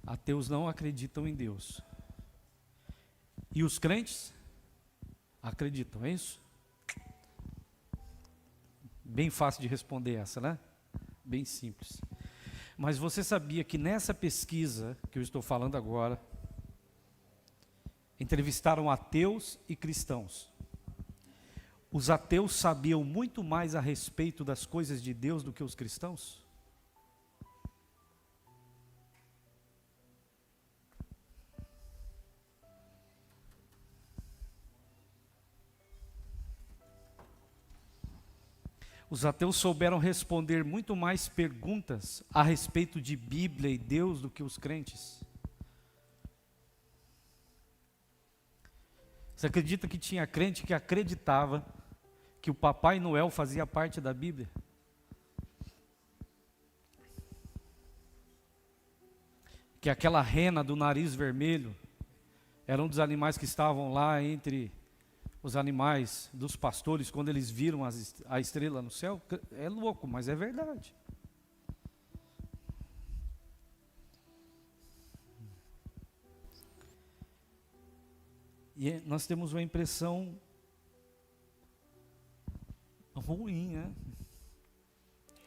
Ateus não acreditam em Deus. E os crentes acreditam, é isso? Bem fácil de responder essa, né? Bem simples. Mas você sabia que nessa pesquisa que eu estou falando agora, entrevistaram ateus e cristãos. Os ateus sabiam muito mais a respeito das coisas de Deus do que os cristãos? Os ateus souberam responder muito mais perguntas a respeito de Bíblia e Deus do que os crentes. Você acredita que tinha crente que acreditava que o Papai Noel fazia parte da Bíblia? Que aquela rena do nariz vermelho era um dos animais que estavam lá entre os animais dos pastores, quando eles viram a estrela no céu? É louco, mas é verdade. E nós temos uma impressão ruim, né?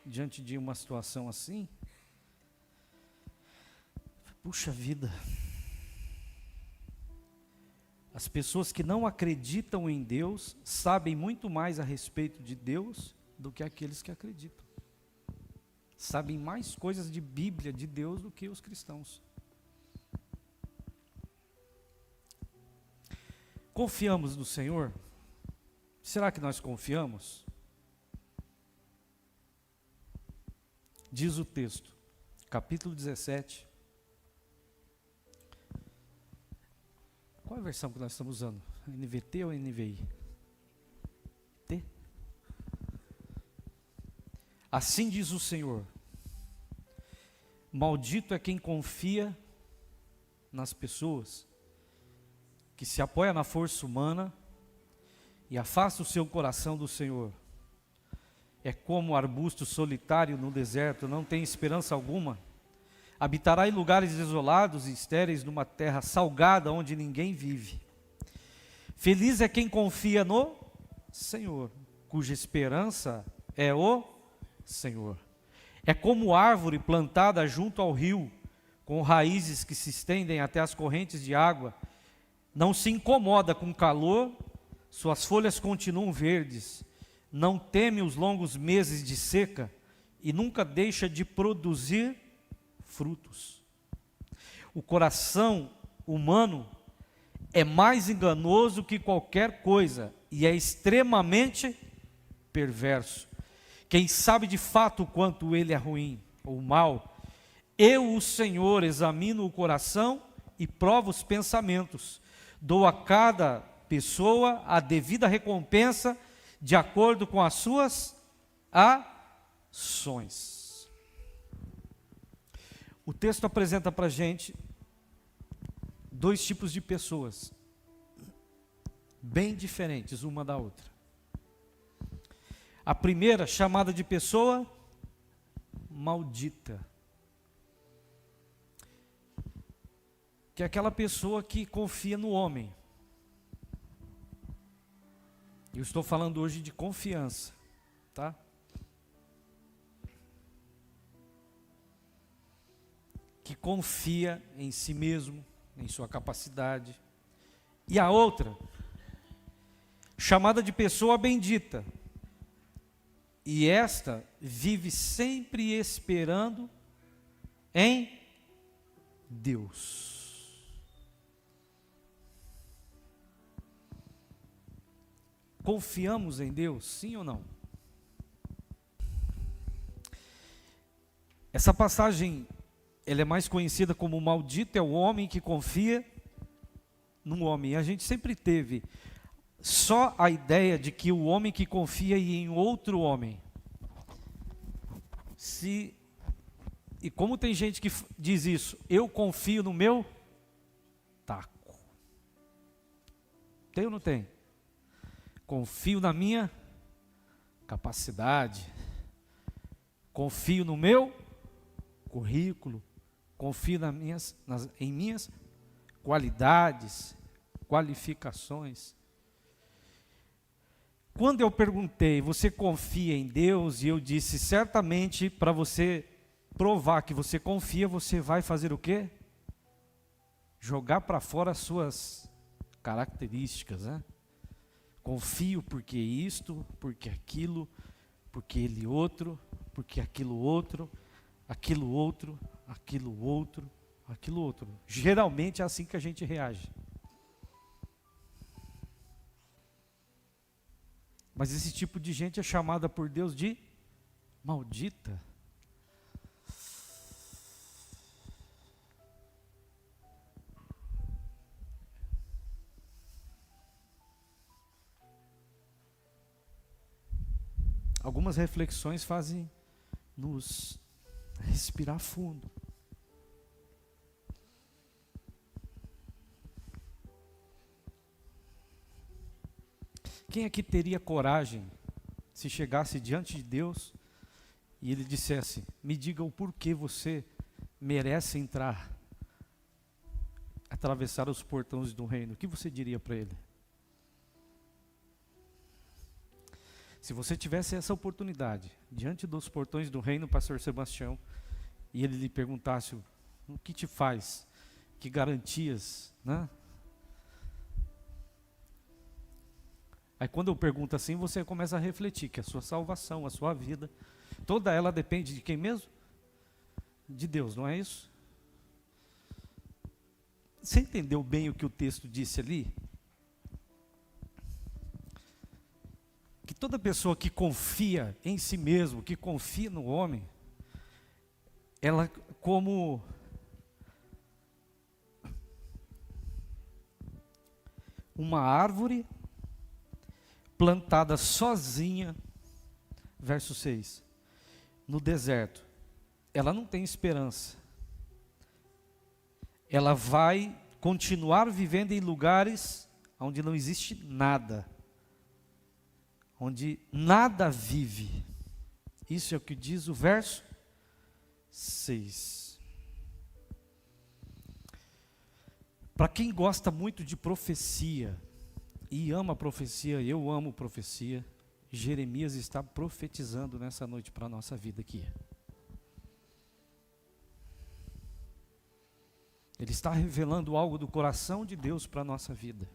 Diante de uma situação assim. Puxa vida. As pessoas que não acreditam em Deus sabem muito mais a respeito de Deus do que aqueles que acreditam. Sabem mais coisas de Bíblia, de Deus, do que os cristãos. Confiamos no Senhor? Será que nós confiamos? Diz o texto, capítulo 17. Qual é a versão que nós estamos usando? NVT ou NVI? T? Assim diz o Senhor: maldito é quem confia nas pessoas, que se apoia na força humana e afasta o seu coração do Senhor. É como um arbusto solitário no deserto, não tem esperança alguma. Habitará em lugares desolados e estéreis, numa terra salgada onde ninguém vive. Feliz é quem confia no Senhor, cuja esperança é o Senhor. É como árvore plantada junto ao rio, com raízes que se estendem até as correntes de água. Não se incomoda com o calor, suas folhas continuam verdes. Não teme os longos meses de seca e nunca deixa de produzir frutos. O coração humano é mais enganoso que qualquer coisa e é extremamente perverso. Quem sabe de fato o quanto ele é ruim ou mau? Eu, o Senhor, examino o coração e provo os pensamentos. Dou a cada pessoa a devida recompensa de acordo com as suas ações. O texto apresenta para a gente dois tipos de pessoas, bem diferentes uma da outra. A primeira, chamada de pessoa maldita, que é aquela pessoa que confia no homem. Eu estou falando hoje de confiança, tá? Que confia em si mesmo, em sua capacidade. E a outra, chamada de pessoa bendita. E esta vive sempre esperando em Deus. Confiamos em Deus, sim ou não? Essa passagem, ela é mais conhecida como maldito é o homem que confia no homem. A gente sempre teve só a ideia de que o homem que confia em outro homem. E como tem gente que diz isso, eu confio no meu taco. Tem ou não tem? Confio na minha capacidade. Confio no meu currículo. confio em minhas qualidades, qualificações. Quando eu perguntei, você confia em Deus? E eu disse, certamente, para você provar que você confia, você vai fazer o quê? Jogar para fora as suas características, né? Confio porque isto, porque aquilo, porque ele outro, porque aquilo outro, aquilo outro, aquilo outro, aquilo outro. Geralmente é assim que a gente reage. Mas esse tipo de gente é chamada por Deus de maldita. Algumas reflexões fazem nos respirar fundo. Quem aqui teria coragem, se chegasse diante de Deus e Ele dissesse, me diga o porquê você merece entrar, atravessar os portões do reino, o que você diria para Ele? Se você tivesse essa oportunidade, diante dos portões do reino, pastor Sebastião, e ele lhe perguntasse, o que te faz? Que garantias, né? Aí quando eu pergunto assim, você começa a refletir que a sua salvação, a sua vida, toda ela depende de quem mesmo? De Deus, não é isso? Você entendeu bem o que o texto disse ali? Que toda pessoa que confia em si mesmo, que confia no homem, ela como uma árvore plantada sozinha, verso 6, no deserto, ela não tem esperança. Ela vai continuar vivendo em lugares onde não existe nada. Onde nada vive. Isso é o que diz o verso 6. Para quem gosta muito de profecia, e ama profecia, eu amo profecia, Jeremias está profetizando nessa noite para a nossa vida aqui. Ele está revelando algo do coração de Deus para a nossa vida.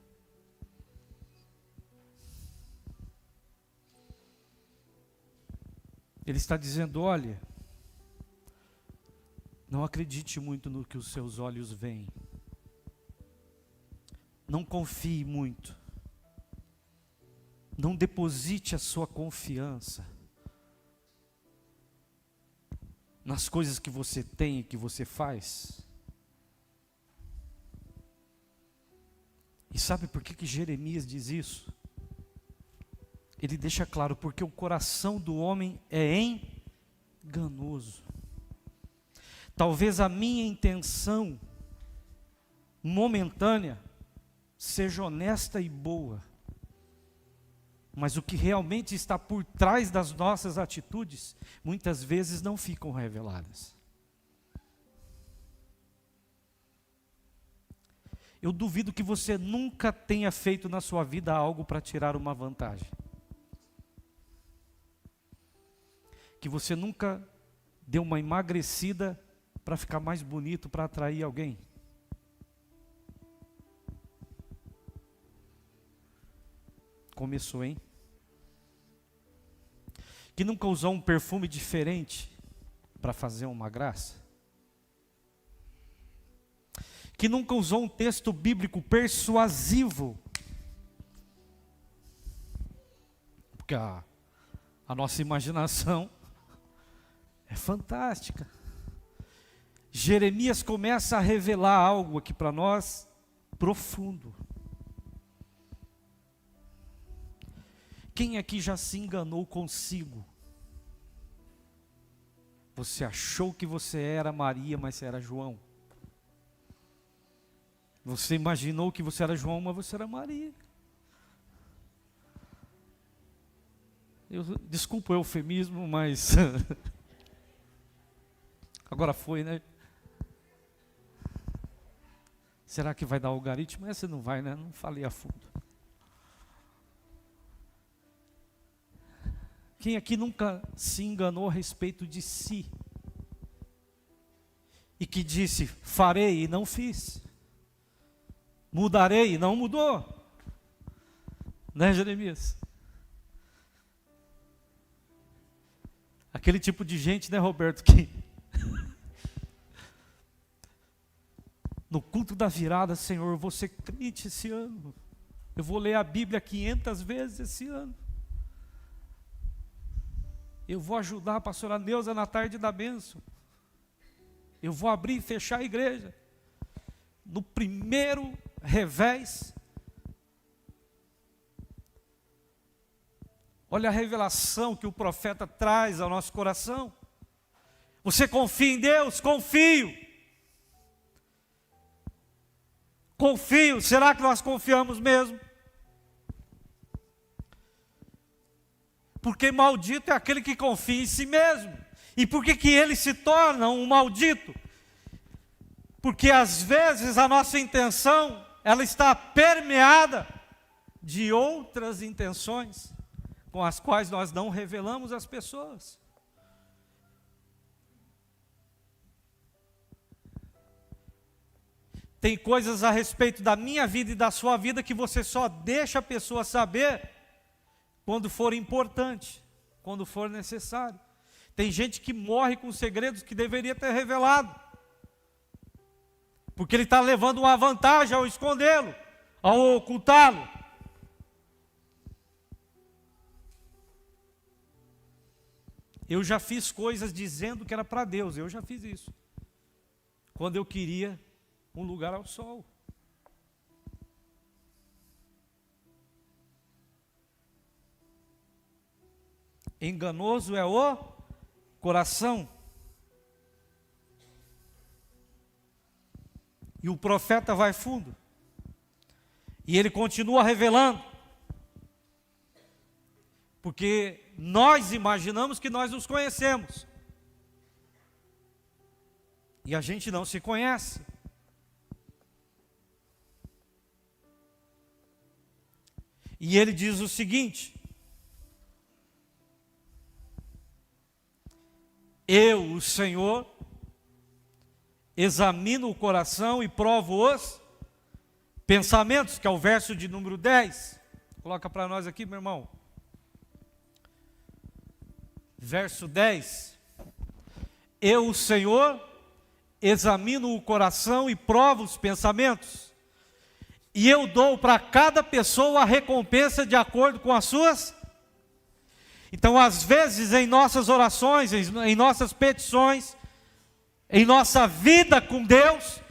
Ele está dizendo, olha, não acredite muito no que os seus olhos veem. Não confie muito. Não deposite a sua confiança nas coisas que você tem e que você faz. E sabe por que Jeremias diz isso? Ele deixa claro, porque o coração do homem é enganoso. Talvez a minha intenção momentânea seja honesta e boa, mas o que realmente está por trás das nossas atitudes, muitas vezes não ficam reveladas. Eu duvido que você nunca tenha feito na sua vida algo para tirar uma vantagem. Que você nunca deu uma emagrecida para ficar mais bonito, para atrair alguém. Começou, hein? Que nunca usou um perfume diferente para fazer uma graça. Que nunca usou um texto bíblico persuasivo. Porque a nossa imaginação é fantástica. Jeremias começa a revelar algo aqui para nós profundo. Quem aqui já se enganou consigo? Você achou que você era Maria, mas você era João. Você imaginou que você era João, mas você era Maria. Desculpa o eufemismo, mas agora foi, né? Será que vai dar algoritmo? Essa não vai, né? Não falei a fundo. Quem aqui nunca se enganou a respeito de si? E que disse, farei e não fiz. Mudarei e não mudou. Né, Jeremias? Aquele tipo de gente, né, Roberto, que no culto da virada, Senhor, eu vou ser crente esse ano. Eu vou ler a Bíblia 500 vezes esse ano. Eu vou ajudar a pastora Neuza na tarde da bênção. Eu vou abrir e fechar a igreja. No primeiro revés, olha a revelação que o profeta traz ao nosso coração. Você confia em Deus? Confio. Confio. Será que nós confiamos mesmo? Porque maldito é aquele que confia em si mesmo. E por que ele se torna um maldito? Porque às vezes a nossa intenção, ela está permeada de outras intenções, com as quais nós não revelamos às pessoas. Tem coisas a respeito da minha vida e da sua vida que você só deixa a pessoa saber quando for importante, quando for necessário. Tem gente que morre com segredos que deveria ter revelado, porque ele está levando uma vantagem ao escondê-lo, ao ocultá-lo. Eu já fiz coisas dizendo que era para Deus, eu já fiz isso, quando eu queria um lugar ao sol. Enganoso é o coração. E o profeta vai fundo. E ele continua revelando. Porque nós imaginamos que nós nos conhecemos. E a gente não se conhece. E ele diz o seguinte: eu, o Senhor, examino o coração e provo os pensamentos, que é o verso de número 10. Coloca para nós aqui, meu irmão. Verso 10. Eu, o Senhor, examino o coração e provo os pensamentos, e eu dou para cada pessoa a recompensa de acordo com as suas. Então, às vezes, em nossas orações, em nossas petições, em nossa vida com Deus,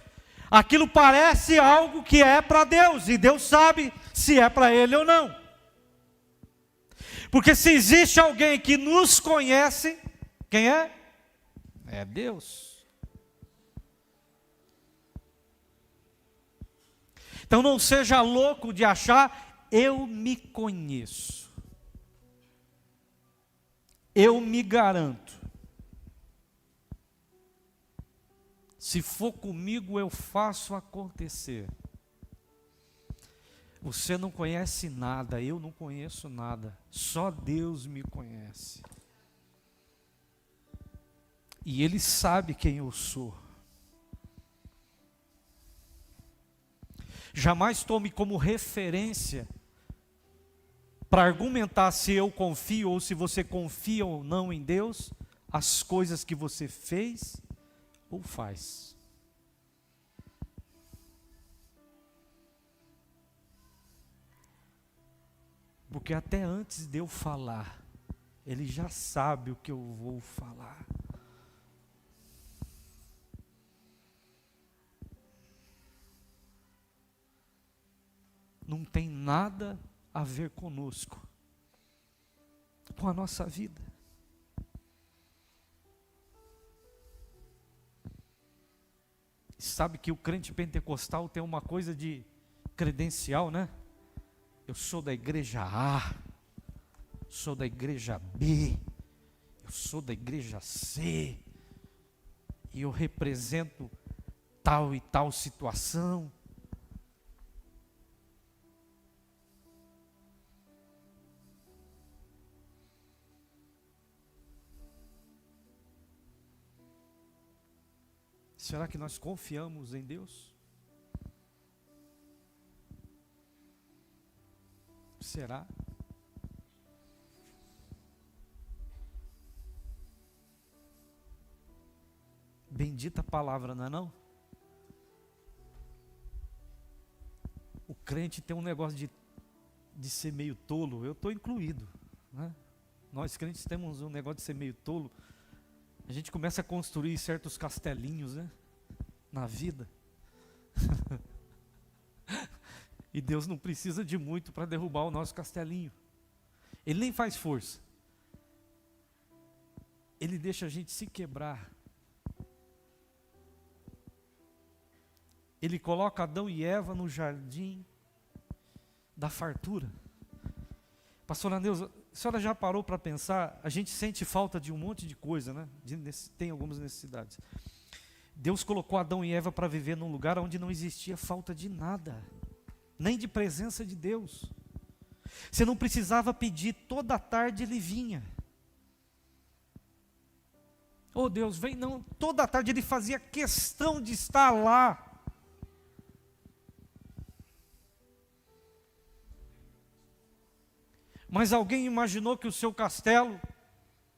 aquilo parece algo que é para Deus, e Deus sabe se é para Ele ou não. Porque se existe alguém que nos conhece, quem é? É Deus. Então não seja louco de achar, eu me conheço. Eu me garanto. Se for comigo, eu faço acontecer. Você não conhece nada, eu não conheço nada. Só Deus me conhece. E Ele sabe quem eu sou. Jamais tome como referência para argumentar se eu confio ou se você confia ou não em Deus, as coisas que você fez ou faz. Porque até antes de eu falar, Ele já sabe o que eu vou falar. Não tem nada a ver conosco, com a nossa vida. Sabe que o crente pentecostal tem uma coisa de credencial, né? Eu sou da igreja A, sou da igreja B, eu sou da igreja C, e eu represento tal e tal situação. Será que nós confiamos em Deus? Será? Bendita palavra, não é não? O crente tem um negócio de ser meio tolo, eu estou incluído, né? Nós crentes temos um negócio de ser meio tolo. A gente começa a construir certos castelinhos, né, na vida. E Deus não precisa de muito para derrubar o nosso castelinho. Ele nem faz força. Ele deixa a gente se quebrar. Ele coloca Adão e Eva no jardim da fartura. Pastora Neuza, a senhora já parou para pensar? A gente sente falta de um monte de coisa, né? Tem algumas necessidades. Deus colocou Adão e Eva para viver num lugar onde não existia falta de nada, nem de presença de Deus. Você não precisava pedir, toda tarde ele vinha. Oh Deus, vem não, toda tarde ele fazia questão de estar lá. Mas alguém imaginou que o seu castelo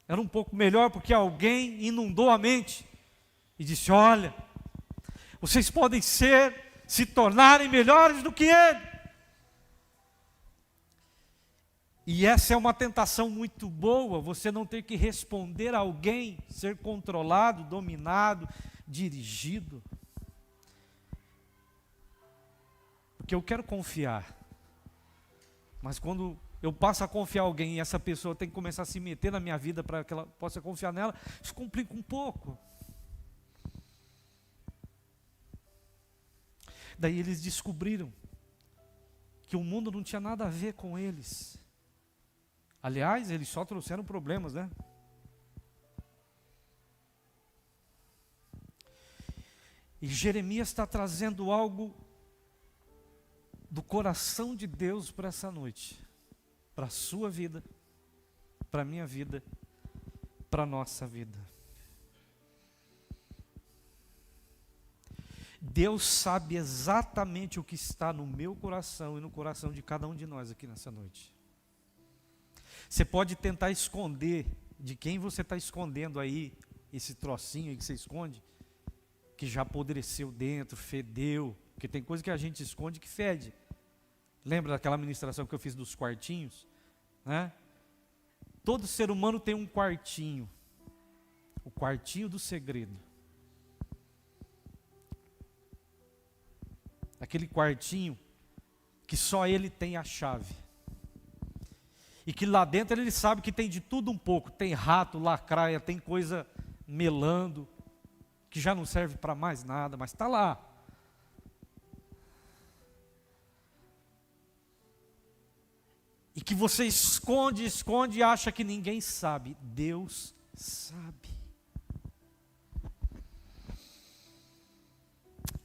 era um pouco melhor porque alguém inundou a mente e disse: olha, vocês podem se tornarem melhores do que ele. E essa é uma tentação muito boa, você não ter que responder a alguém, ser controlado, dominado, dirigido. Porque eu quero confiar, mas quando eu passo a confiar em alguém e essa pessoa tem que começar a se meter na minha vida para que ela possa confiar nela, isso complica um pouco. Daí eles descobriram que o mundo não tinha nada a ver com eles. Aliás, eles só trouxeram problemas, né? E Jeremias está trazendo algo do coração de Deus para essa noite. Para a sua vida, para a minha vida, para a nossa vida. Deus sabe exatamente o que está no meu coração e no coração de cada um de nós aqui nessa noite. Você pode tentar esconder de quem você está escondendo aí, esse trocinho aí que você esconde, que já apodreceu dentro, fedeu, porque tem coisa que a gente esconde que fede. Lembra daquela ministração que eu fiz dos quartinhos? Né? Todo ser humano tem um quartinho. O quartinho do segredo. Aquele quartinho que só ele tem a chave. E que lá dentro ele sabe que tem de tudo um pouco. Tem rato, lacraia, tem coisa melando, que já não serve para mais nada, mas está lá. E que você esconde e acha que ninguém sabe. Deus sabe.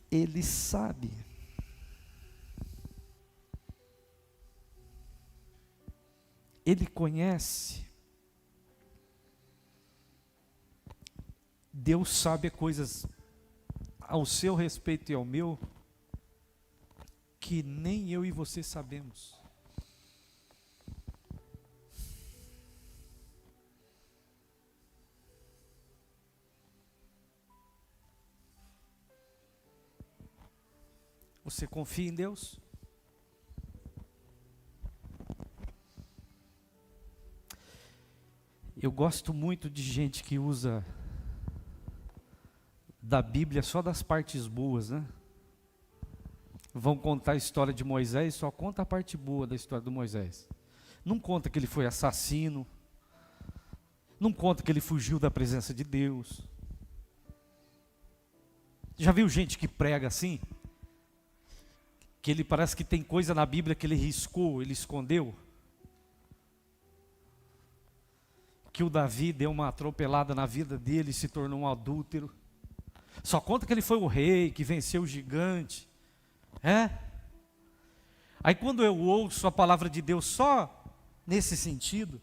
Ele sabe. Ele conhece. Deus sabe coisas ao seu respeito e ao meu que nem eu e você sabemos. Você confia em Deus? Eu gosto muito de gente que usa da Bíblia só das partes boas, né? Vão contar a história de Moisés, só conta a parte boa da história do Moisés. Não conta que ele foi assassino, não conta que ele fugiu da presença de Deus. Já viu gente que prega assim? Que ele parece que tem coisa na Bíblia que ele riscou, ele escondeu. Que o Davi deu uma atropelada na vida dele e se tornou um adúltero. Só conta que ele foi o rei, que venceu o gigante. Aí quando eu ouço a palavra de Deus só nesse sentido,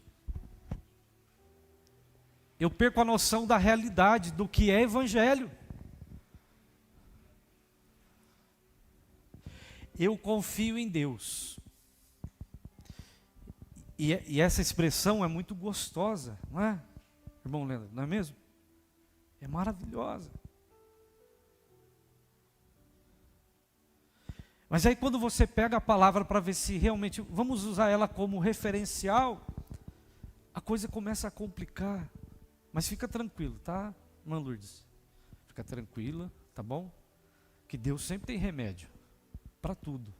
eu perco a noção da realidade, do que é evangelho. Eu confio em Deus. E essa expressão é muito gostosa, não é, irmão Leandro? Não é mesmo? É maravilhosa. Mas aí quando você pega a palavra para ver se realmente, vamos usar ela como referencial, a coisa começa a complicar. Mas fica tranquilo, tá, irmã Lourdes? Fica tranquila, tá bom? Que Deus sempre tem remédio para tudo,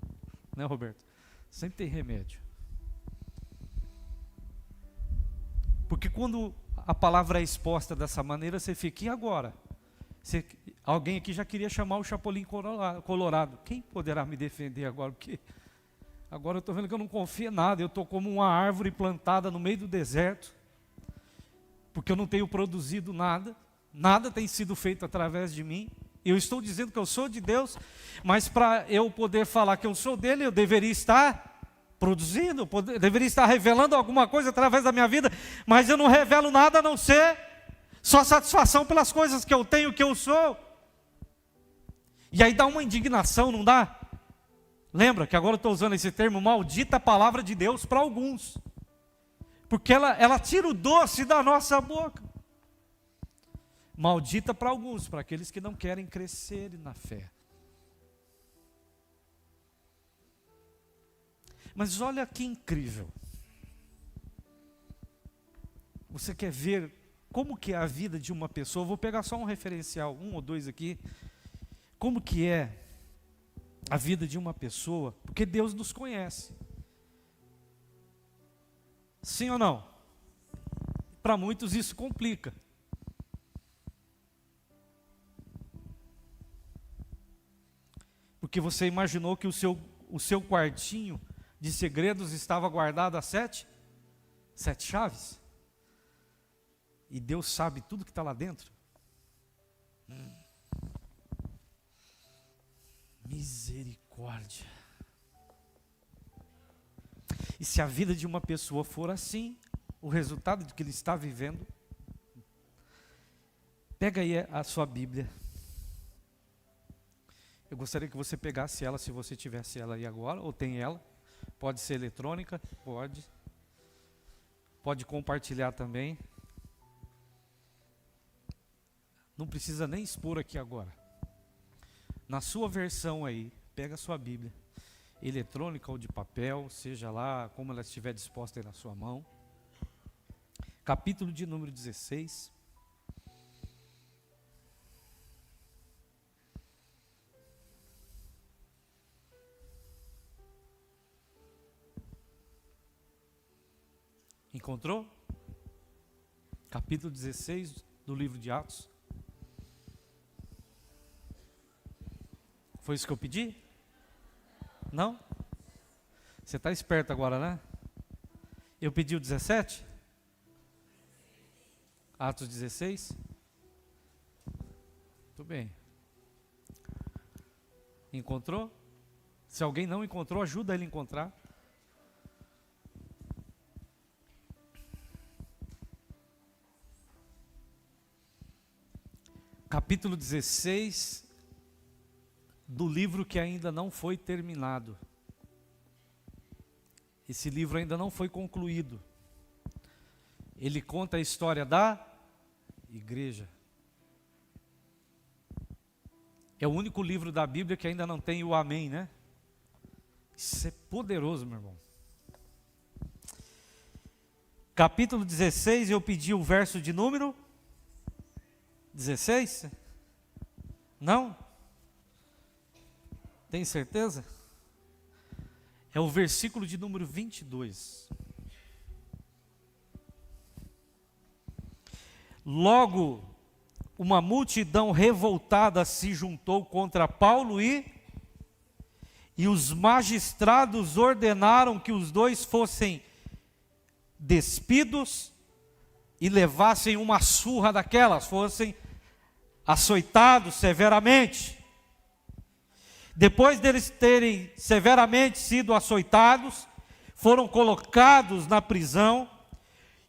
né, Roberto? Sempre tem remédio. Porque quando a palavra é exposta dessa maneira, você fica, e agora? Alguém aqui já queria chamar o Chapolin Colorado. Quem poderá me defender agora? Porque agora eu estou vendo que eu não confio em nada. Eu estou como uma árvore plantada no meio do deserto. Porque eu não tenho produzido nada. Nada tem sido feito através de mim. Eu estou dizendo que eu sou de Deus, mas para eu poder falar que eu sou dele, eu deveria estar produzindo, deveria estar revelando alguma coisa através da minha vida, mas eu não revelo nada a não ser só satisfação pelas coisas que eu tenho, que eu sou. E aí dá uma indignação, não dá? Lembra que agora eu estou usando esse termo, maldita a palavra de Deus para alguns, porque ela tira o doce da nossa boca. Maldita para alguns, para aqueles que não querem crescer na fé. Mas olha que incrível. Você quer ver como que é a vida de uma pessoa? Vou pegar só um referencial, um ou dois aqui. Como que é a vida de uma pessoa? Porque Deus nos conhece. Sim ou não? Para muitos isso complica. Porque você imaginou que o seu quartinho de segredos estava guardado a sete chaves? E Deus sabe tudo que está lá dentro? Misericórdia. E se a vida de uma pessoa for assim, o resultado de que ele está vivendo, pega aí a sua Bíblia. Eu gostaria que você pegasse ela, se você tivesse ela aí agora, ou tem ela. Pode ser eletrônica, pode. Pode compartilhar também. Não precisa nem expor aqui agora. Na sua versão aí, pega a sua Bíblia, eletrônica ou de papel, seja lá como ela estiver disposta aí na sua mão. Capítulo de número 16. Encontrou? Capítulo 16 do livro de Atos. Foi isso que eu pedi? Não? Você está esperto agora, né? Eu pedi o 17? Atos 16? Muito bem. Encontrou? Se alguém não encontrou, ajuda ele a encontrar. Capítulo 16 do livro que ainda não foi terminado. Esse livro ainda não foi concluído. Ele conta a história da igreja. É o único livro da Bíblia que ainda não tem o amém, né? Isso é poderoso, meu irmão. Capítulo 16, eu pedi o verso de número 16? Não? Tem certeza? É o versículo de número 22. Logo, uma multidão revoltada se juntou contra Paulo e os magistrados ordenaram que os dois fossem despidos e levassem uma surra daquelas, fossem açoitados severamente. Depois deles terem severamente sido açoitados, foram colocados na prisão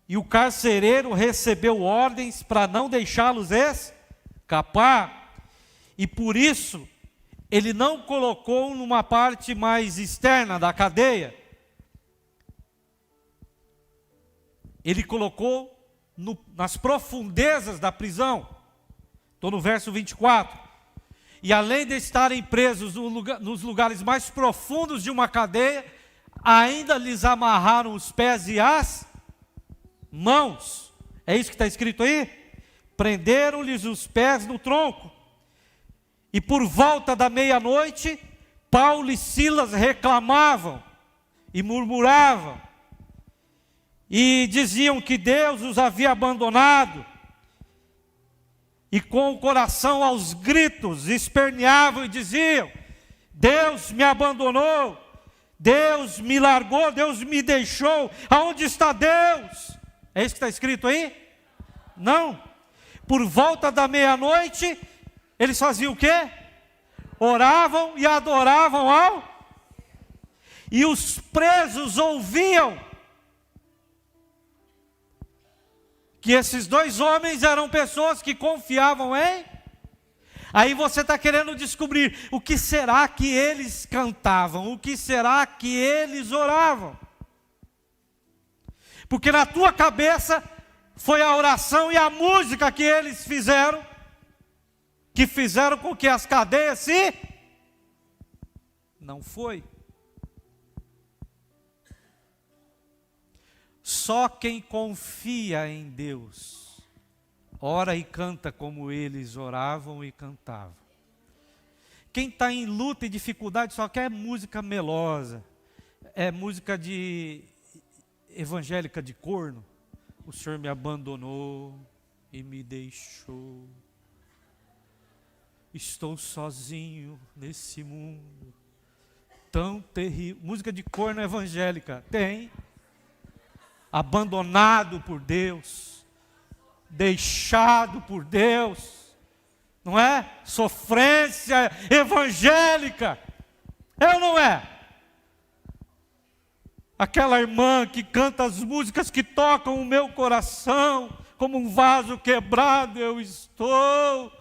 e o carcereiro recebeu ordens para não deixá-los escapar. E por isso Ele não colocou numa parte mais externa da cadeia. Ele colocou nas profundezas da prisão. Estou no verso 24. E além de estarem presos nos lugares mais profundos de uma cadeia, ainda lhes amarraram os pés e as mãos. É isso que está escrito aí? Prenderam-lhes os pés no tronco. E por volta da meia-noite, Paulo e Silas reclamavam e murmuravam. E diziam que Deus os havia abandonado. E com o coração aos gritos, esperneavam e diziam: Deus me abandonou, Deus me largou, Deus me deixou. Aonde está Deus? É isso que está escrito aí? Não. Por volta da meia-noite, eles faziam o quê? Oravam e adoravam ao... E os presos ouviam que esses dois homens eram pessoas que confiavam em... Aí você está querendo descobrir o que será que eles cantavam, o que será que eles oravam. Porque na tua cabeça foi a oração e a música que eles fizeram, que fizeram com que as cadeias se... Não foi. Só quem confia em Deus ora e canta como eles oravam e cantavam. Quem está em luta e dificuldade só quer música melosa, é música de evangélica de corno. O Senhor me abandonou e me deixou. Estou sozinho nesse mundo tão terrível. Música de corno evangélica, tem. Abandonado por Deus, deixado por Deus, não é? Sofrência evangélica, é ou não é? Aquela irmã que canta as músicas que tocam o meu coração, como um vaso quebrado eu estou,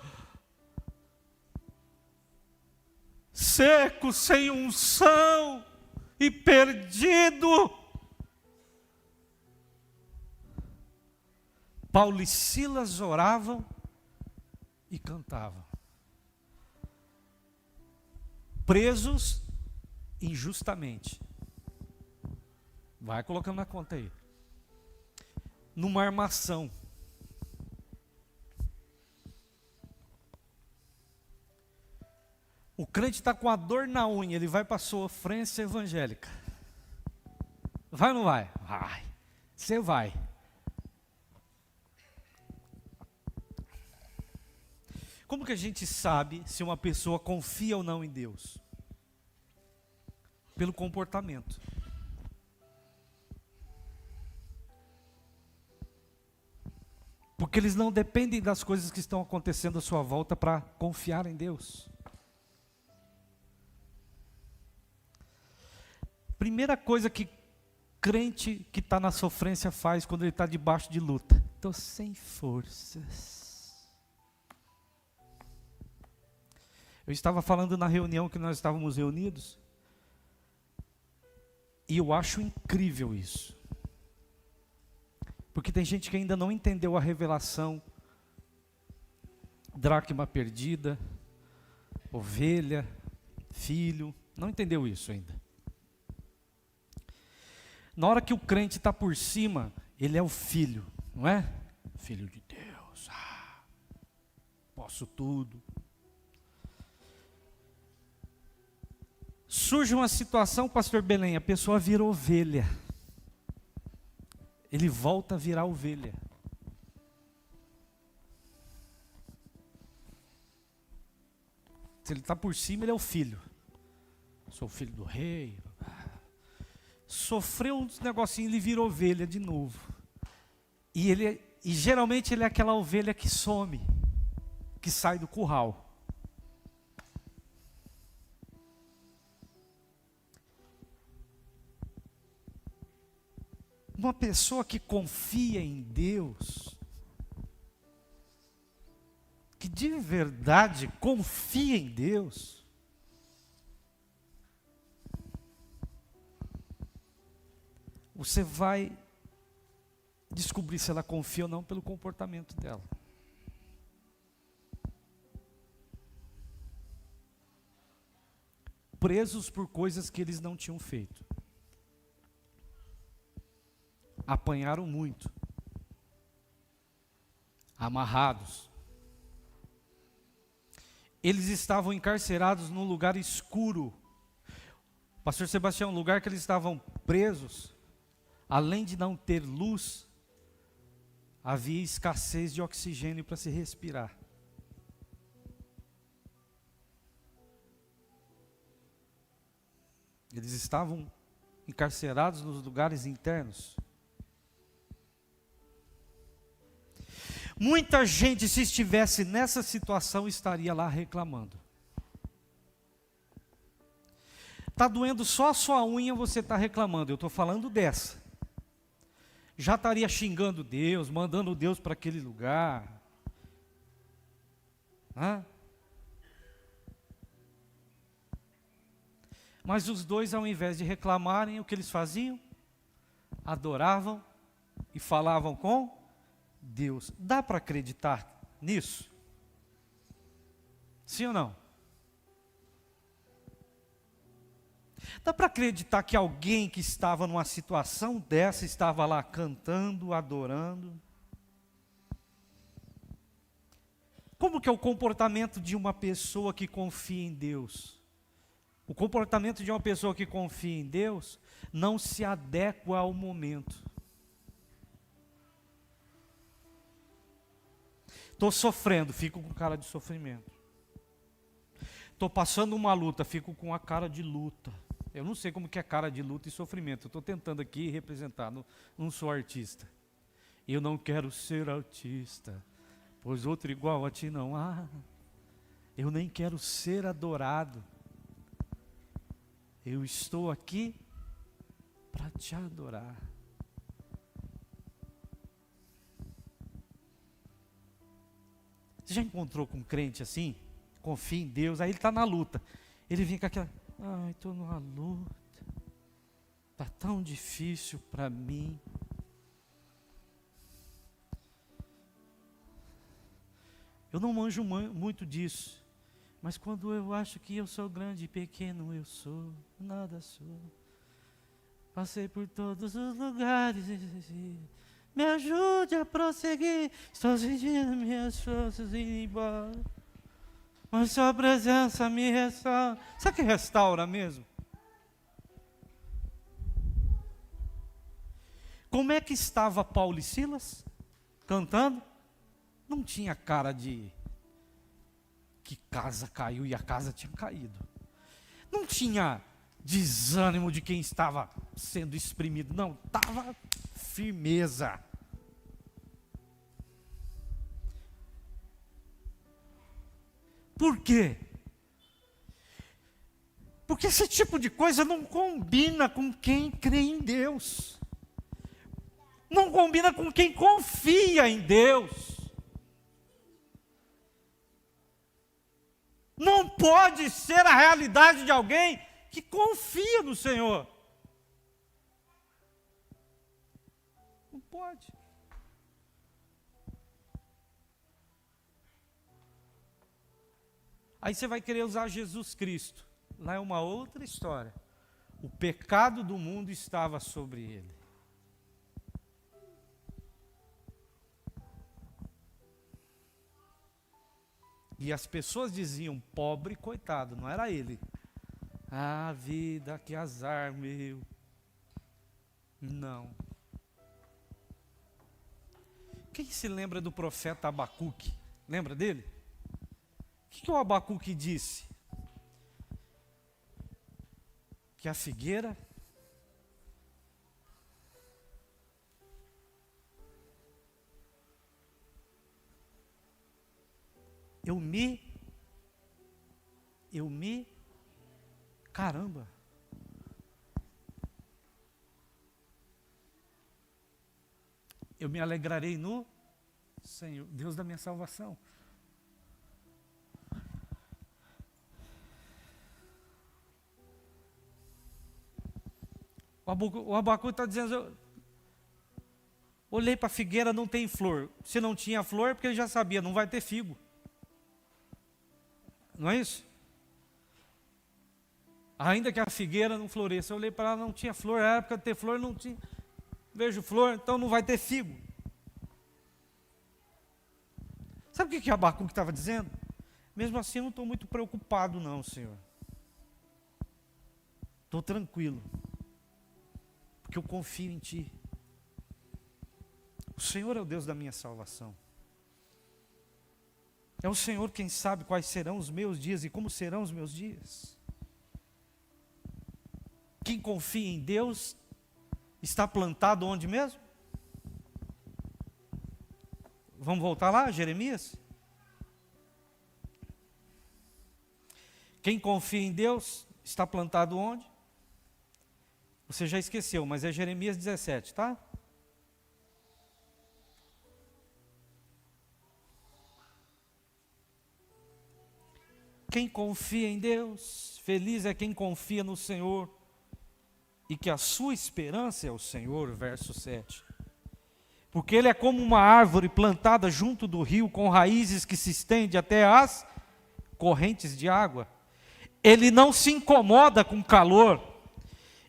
seco, sem unção e perdido. Paulo e Silas oravam e cantavam, presos injustamente. Vai colocando na conta aí. Numa armação. O crente está com a dor na unha, ele vai para a sofrência evangélica. Vai ou não vai? Vai. Você vai. Como que a gente sabe se uma pessoa confia ou não em Deus? Pelo comportamento. Porque eles não dependem das coisas que estão acontecendo à sua volta para confiar em Deus. Primeira coisa que crente que está na sofrência faz quando ele está debaixo de luta: estou sem forças. Eu estava falando na reunião que nós estávamos reunidos, e eu acho incrível isso. Porque tem gente que ainda não entendeu a revelação, dracma perdida, ovelha, filho, não entendeu isso ainda. Na hora que o crente está por cima, ele é o filho, não é? Filho de Deus, posso tudo. Surge uma situação, pastor Belém, a pessoa vira ovelha. Ele volta a virar ovelha. Se ele está por cima, ele é o filho. Sou filho do rei. Sofreu uns negocinhos, ele vira ovelha de novo. E geralmente ele é aquela ovelha que some, que sai do curral. Uma pessoa que confia em Deus, que de verdade confia em Deus, você vai descobrir se ela confia ou não pelo comportamento dela. Presos por coisas que eles não tinham feito. Apanharam muito. Amarrados. Eles estavam encarcerados num lugar escuro. Pastor Sebastião, um lugar que eles estavam presos, além de não ter luz, havia escassez de oxigênio para se respirar. Eles estavam encarcerados nos lugares internos. Muita gente, se estivesse nessa situação, estaria lá reclamando. Está doendo só a sua unha, você está reclamando. Eu estou falando dessa. Já estaria xingando Deus, mandando Deus para aquele lugar. Mas os dois, ao invés de reclamarem, o que eles faziam? Adoravam e falavam com Deus. Dá para acreditar nisso? Sim ou não? Dá para acreditar que alguém que estava numa situação dessa estava lá cantando, adorando? Como que é o comportamento de uma pessoa que confia em Deus? O comportamento de uma pessoa que confia em Deus não se adequa ao momento. Estou sofrendo, fico com cara de sofrimento. Estou passando uma luta, fico com a cara de luta. Eu não sei como que é cara de luta e sofrimento. Eu estou tentando aqui representar, não sou artista. Eu não quero ser artista, pois outro igual a ti não há. Eu nem quero ser adorado. Eu estou aqui para te adorar. Você já encontrou com um crente assim? Confia em Deus, aí ele está na luta. Ele vem com aquela, estou numa luta. Está tão difícil para mim. Eu não manjo muito disso. Mas quando eu acho que eu sou grande e pequeno, eu sou, nada sou. Passei por todos os lugares, me ajude a prosseguir. Estou sentindo minhas forças indo embora, mas sua presença me restaura. Sabe que restaura mesmo? Como é que estava Paulo e Silas? Cantando? Não tinha cara de que casa caiu e a casa tinha caído. Não tinha desânimo de quem estava sendo exprimido. Não, estava firmeza. Por quê? Porque esse tipo de coisa não combina com quem crê em Deus. Não combina com quem confia em Deus. Não pode ser a realidade de alguém que confia no Senhor. Não pode. Aí você vai querer usar Jesus Cristo. Lá é uma outra história. O pecado do mundo estava sobre ele. E as pessoas diziam, pobre coitado, não era ele. Ah, vida, que azar meu. Não. Quem se lembra do profeta Abacuque? Lembra dele? O que o Abacuque disse? Que a figueira caramba. Eu me alegrarei no Senhor, Deus da minha salvação. O Abacuque está dizendo, eu olhei para a figueira, não tem flor. Se não tinha flor, é porque ele já sabia, não vai ter figo. Não é isso? Ainda que a figueira não floresça, eu olhei para ela, não tinha flor, era época de ter flor, não tinha. Vejo flor, então não vai ter figo. Sabe o que Abacuque estava dizendo? Mesmo assim, eu não estou muito preocupado não, Senhor. Estou tranquilo. Porque eu confio em Ti. O Senhor é o Deus da minha salvação. É o Senhor quem sabe quais serão os meus dias e como serão os meus dias. Quem confia em Deus está plantado onde mesmo? Vamos voltar lá, Jeremias? Quem confia em Deus está plantado onde? Você já esqueceu, mas é Jeremias 17, tá? Quem confia em Deus, feliz é quem confia no Senhor, e que a sua esperança é o Senhor, verso 7. Porque ele é como uma árvore plantada junto do rio, com raízes que se estendem até as correntes de água. Ele não se incomoda com calor,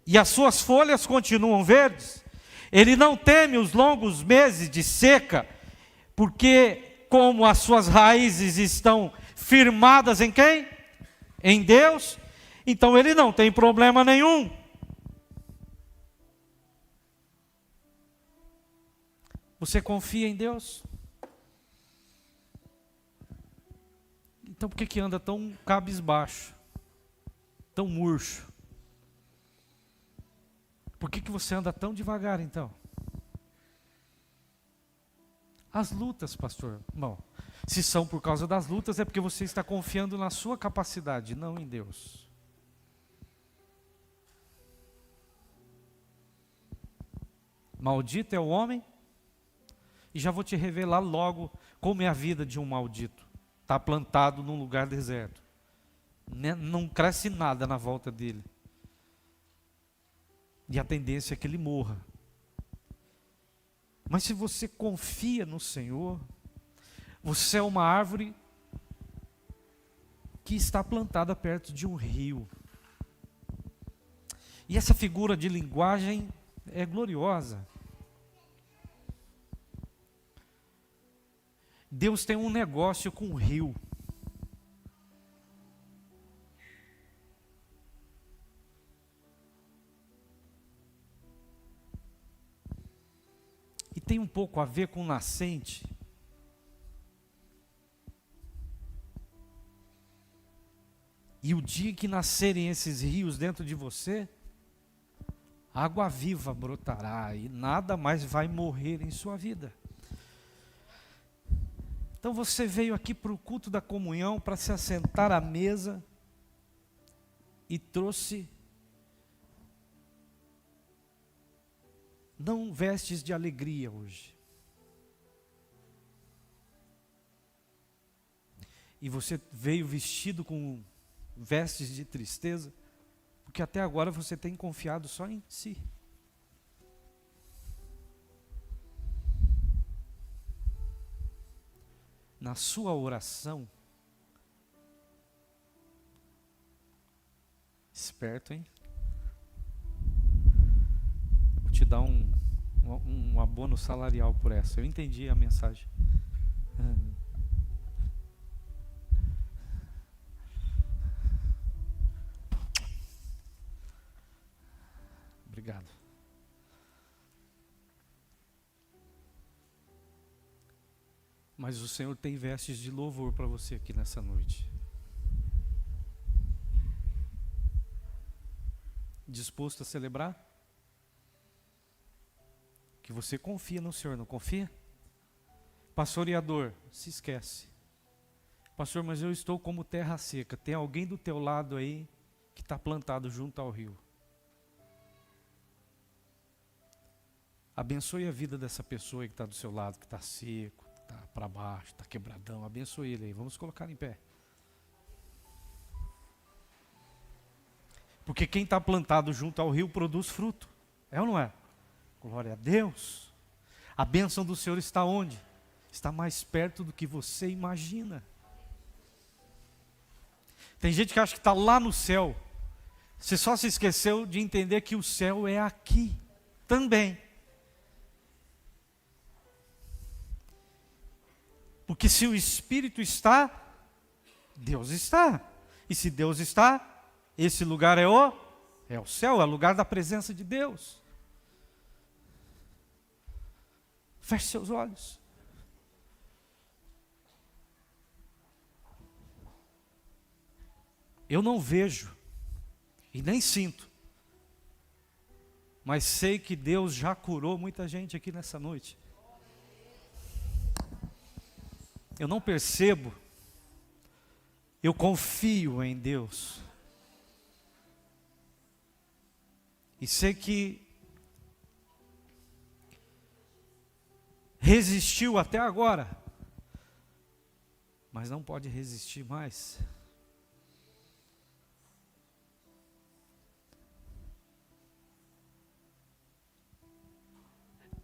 e as suas folhas continuam verdes. Ele não teme os longos meses de seca, porque como as suas raízes estão firmadas em quem? Em Deus, então ele não tem problema nenhum. Você confia em Deus? Então por que anda tão cabisbaixo? Tão murcho? Por que você anda tão devagar então? As lutas, pastor. Bom, se são por causa das lutas é porque você está confiando na sua capacidade, não em Deus. Maldito é o homem. E já vou te revelar logo como é a vida de um maldito. Está plantado num lugar deserto. Não cresce nada na volta dele. E a tendência é que ele morra. Mas se você confia no Senhor, você é uma árvore que está plantada perto de um rio. E essa figura de linguagem é gloriosa. Deus tem um negócio com o rio. E tem um pouco a ver com nascente. E o dia que nascerem esses rios dentro de você, água viva brotará e nada mais vai morrer em sua vida. Então você veio aqui para o culto da comunhão para se assentar à mesa e trouxe não vestes de alegria hoje. E você veio vestido com vestes de tristeza, porque até agora você tem confiado só em si. Na sua oração, esperto, hein? Vou te dar um abono salarial por essa. Eu entendi a mensagem. Obrigado. Mas o Senhor tem vestes de louvor para você aqui nessa noite. Disposto a celebrar? Que você confia no Senhor, não confia? Pastoreador, se esquece. Pastor, mas eu estou como terra seca. Tem alguém do teu lado aí que está plantado junto ao rio. Abençoe a vida dessa pessoa que está do seu lado, que está seco, está para baixo, está quebradão. Abençoe ele aí. Vamos colocar em pé. Porque quem está plantado junto ao rio produz fruto. É ou não é? Glória a Deus. A bênção do Senhor está onde? Está mais perto do que você imagina. Tem gente que acha que está lá no céu. Você só se esqueceu de entender que o céu é aqui também. Porque se o Espírito está, Deus está. E se Deus está, esse lugar é o céu, é o lugar da presença de Deus. Feche seus olhos. Eu não vejo e nem sinto, mas sei que Deus já curou muita gente aqui nessa noite. Eu não percebo, eu confio em Deus. E sei que resistiu até agora, mas não pode resistir mais.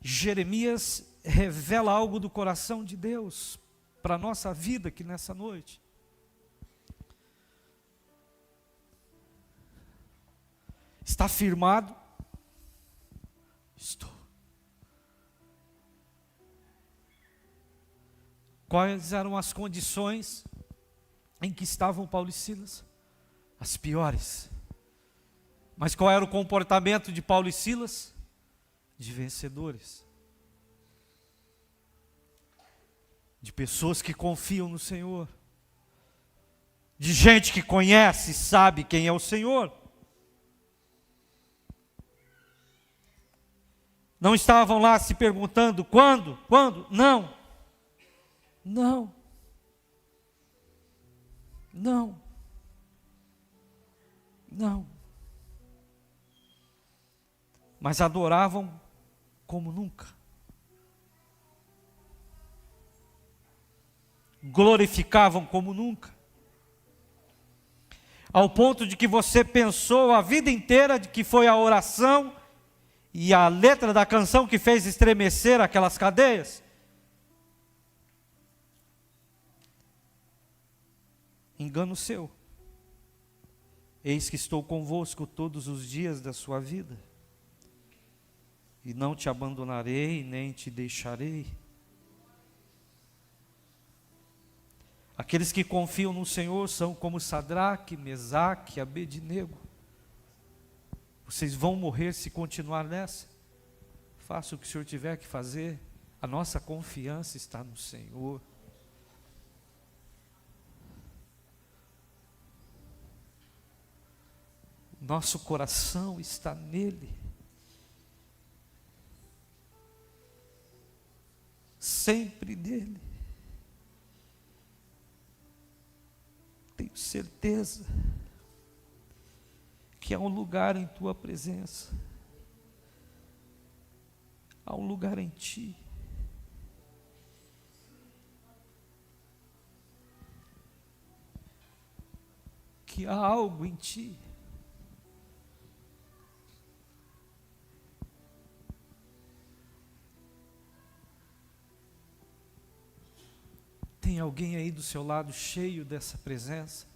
Jeremias revela algo do coração de Deus para a nossa vida aqui nessa noite. Está firmado? Estou. Quais eram as condições em que estavam Paulo e Silas? As piores. Mas qual era o comportamento de Paulo e Silas? De vencedores. De pessoas que confiam no Senhor. De gente que conhece e sabe quem é o Senhor. Não estavam lá se perguntando quando? Quando? Não. Não. Não. Não. Mas adoravam como nunca. Glorificavam como nunca. Ao ponto de que você pensou a vida inteira de que foi a oração e a letra da canção que fez estremecer aquelas cadeias. Engano seu. Eis que estou convosco todos os dias da sua vida, e não te abandonarei, nem te deixarei. Aqueles que confiam no Senhor são como Sadraque, Mesaque, Abednego. Vocês vão morrer se continuar nessa. Faça o que o Senhor tiver que fazer. A nossa confiança está no Senhor. Nosso coração está nele. Sempre nele. Tenho certeza que há um lugar em tua presença. Há um lugar em ti. Que há algo em ti. Tem alguém aí do seu lado cheio dessa presença?